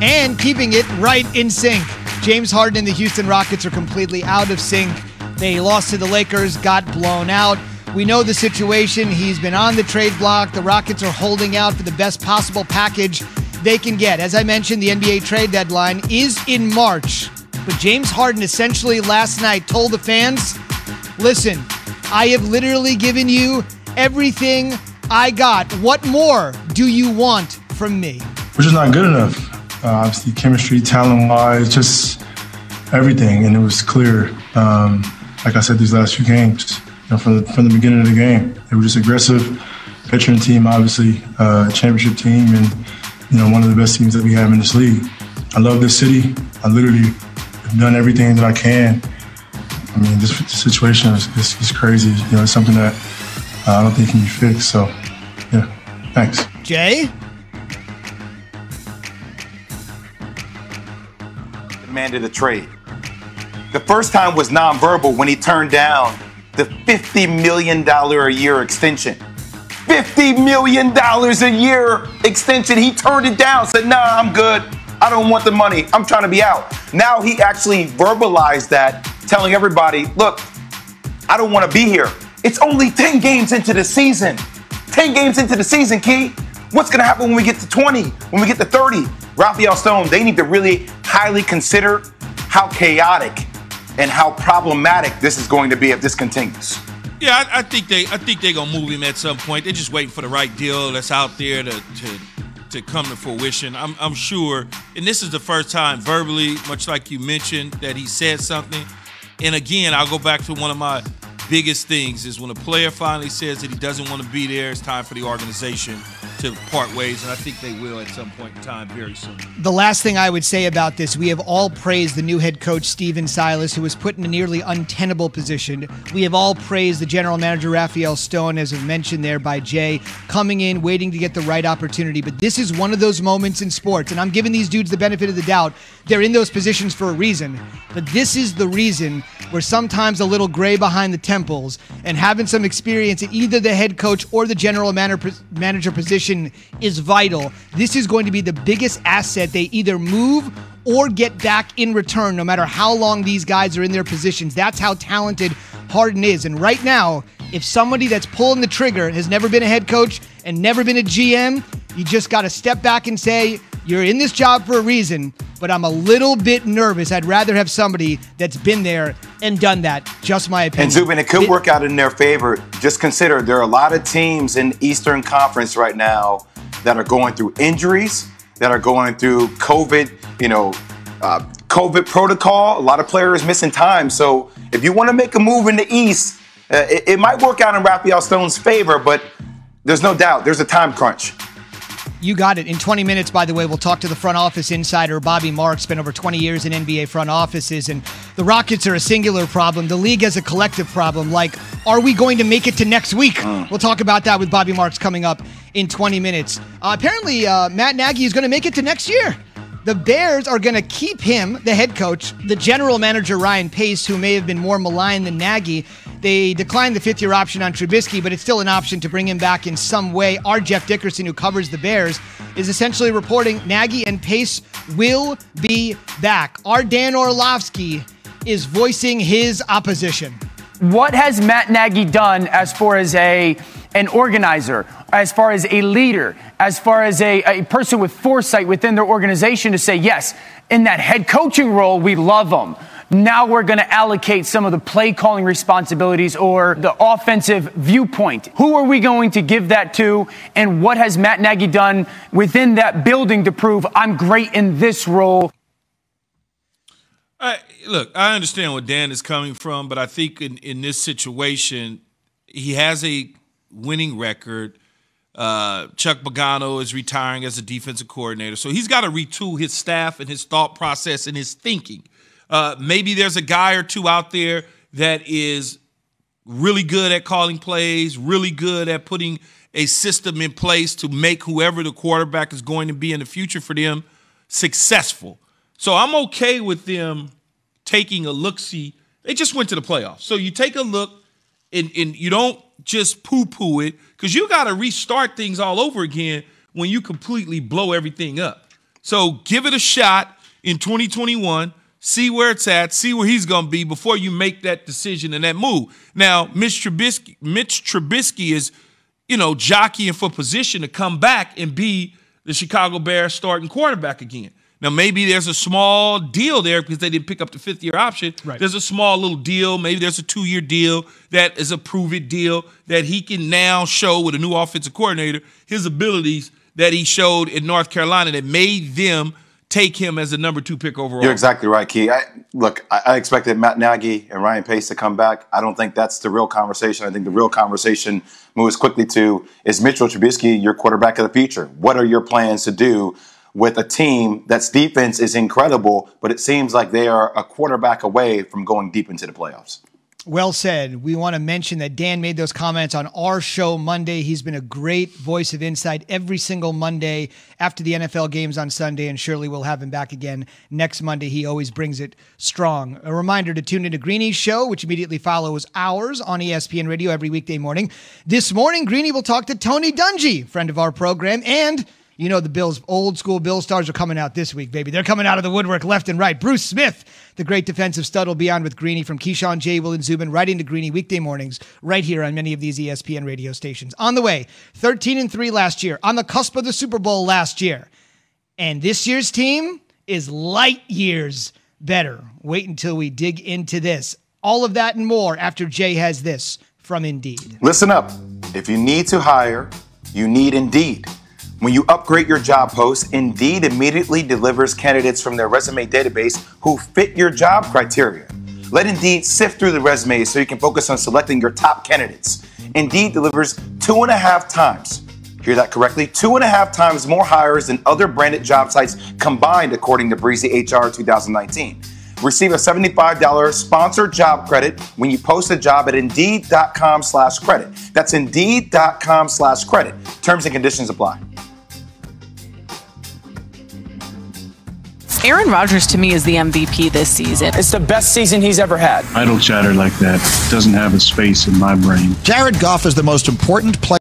and keeping it right in sync. James Harden and the Houston Rockets are completely out of sync. They lost to the Lakers, got blown out. We know the situation. He's been on the trade block. The Rockets are holding out for the best possible package they can get. As I mentioned, the NBA trade deadline is in March. But James Harden essentially last night told the fans, listen, I have literally given you everything I got. What more do you want from me? Which is not good enough. Obviously, chemistry, talent-wise, just everything. And it was clear, like I said, these last few games, from the beginning of the game. They were just aggressive, veteran team, obviously, championship team, and one of the best teams that we have in this league. I love this city. I literally have done everything that I can. I mean, this situation is crazy. It's something that I don't think can be fixed. So, yeah, thanks. Jay? Demanded a trade. The first time was nonverbal when he turned down the $50 million a year extension. $50 million a year extension. He turned it down, said, nah, I'm good. I don't want the money. I'm trying to be out. Now he actually verbalized that, telling everybody, look, I don't want to be here. It's only 10 games into the season. 10 games into the season, Key. What's going to happen when we get to 20, when we get to 30? Raphael Stone, they need to really highly consider how chaotic and how problematic this is going to be if this continues. Yeah, I think they're gonna move him at some point. They're just waiting for the right deal that's out there to come to fruition. I'm sure, and this is the first time verbally, much like you mentioned, that he said something. And again, I'll go back to one of my biggest things is when a player finally says that he doesn't want to be there, it's time for the organization to part ways, and I think they will at some point in time very soon. The last thing I would say about this, we have all praised the new head coach, Stephen Silas, who was put in a nearly untenable position. We have all praised the general manager, Raphael Stone, as mentioned there by Jay, coming in, waiting to get the right opportunity. But this is one of those moments in sports, and I'm giving these dudes the benefit of the doubt. They're in those positions for a reason. But this is the reason where sometimes a little gray behind the temples and having some experience at either the head coach or the general manager position is vital. This is going to be the biggest asset they either move or get back in return, no matter how long these guys are in their positions. That's how talented Harden is. And right now, if somebody that's pulling the trigger has never been a head coach and never been a GM, you just got to step back and say, you're in this job for a reason, but I'm a little bit nervous. I'd rather have somebody that's been there and done that. Just my opinion. And Zubin, it could work out in their favor. Just consider there are a lot of teams in the Eastern Conference right now that are going through injuries, that are going through COVID, COVID protocol. A lot of players missing time. So if you want to make a move in the East, it might work out in Raphael Stone's favor, but there's no doubt there's a time crunch. You got it. In 20 minutes, by the way, we'll talk to the front office insider, Bobby Marks, spent over 20 years in NBA front offices, and the Rockets are a singular problem. The league has a collective problem, like, are we going to make it to next week? We'll talk about that with Bobby Marks coming up in 20 minutes. Apparently, Matt Nagy is going to make it to next year. The Bears are going to keep him, the head coach. The general manager, Ryan Pace, who may have been more maligned than Nagy, they declined the fifth-year option on Trubisky, but it's still an option to bring him back in some way. Our Jeff Dickerson, who covers the Bears, is essentially reporting Nagy and Pace will be back. Our Dan Orlovsky is voicing his opposition. What has Matt Nagy done as far as an organizer, as far as a leader, as far as a person with foresight within their organization to say, yes, in that head coaching role, we love him. Now we're going to allocate some of the play calling responsibilities or the offensive viewpoint. Who are we going to give that to? And what has Matt Nagy done within that building to prove I'm great in this role? Look, I understand where Dan is coming from, but I think in this situation, he has a winning record. Chuck Pagano is retiring as a defensive coordinator. So he's got to retool his staff and his thought process and his thinking. Maybe there's a guy or two out there that is really good at calling plays, really good at putting a system in place to make whoever the quarterback is going to be in the future for them successful. So I'm okay with them taking a look-see. They just went to the playoffs. So you take a look and you don't just poo-poo it because you got to restart things all over again when you completely blow everything up. So give it a shot in 2021. See where it's at, see where he's going to be before you make that decision and that move. Now, Mitch Trubisky is, jockeying for position to come back and be the Chicago Bears starting quarterback again. Now, maybe there's a small deal there because they didn't pick up the fifth-year option. Right. There's a small little deal. Maybe there's a 2-year deal that is a prove-it deal that he can now show with a new offensive coordinator his abilities that he showed in North Carolina that made them take him as the number 2 pick overall. You're exactly right, Key. I expected Matt Nagy and Ryan Pace to come back. I don't think that's the real conversation. I think the real conversation moves quickly to, is Mitchell Trubisky your quarterback of the future? What are your plans to do with a team that's defense is incredible, but it seems like they are a quarterback away from going deep into the playoffs? Well said. We want to mention that Dan made those comments on our show Monday. He's been a great voice of insight every single Monday after the NFL games on Sunday, and surely we'll have him back again next Monday. He always brings it strong. A reminder to tune into Greeny's show, which immediately follows ours on ESPN Radio every weekday morning. This morning, Greeny will talk to Tony Dungy, friend of our program, and the Bills, old school Bill stars are coming out this week, baby. They're coming out of the woodwork left and right. Bruce Smith, the great defensive stud, will be on with Greeny from Keyshawn, J. Will, and Zubin right into Greeny weekday mornings right here on many of these ESPN radio stations. On the way, 13-3 last year, on the cusp of the Super Bowl last year. And this year's team is light years better. Wait until we dig into this. All of that and more after Jay has this from Indeed. Listen up. If you need to hire, you need Indeed. When you upgrade your job post, Indeed immediately delivers candidates from their resume database who fit your job criteria. Let Indeed sift through the resumes so you can focus on selecting your top candidates. Indeed delivers 2.5 times, hear that correctly, 2.5 times more hires than other branded job sites combined, according to Breezy HR 2019. Receive a $75 sponsored job credit when you post a job at Indeed.com/credit. That's Indeed.com/credit. Terms and conditions apply. Aaron Rodgers, to me, is the MVP this season. It's the best season he's ever had. Idle chatter like that doesn't have a space in my brain. Jared Goff is the most important player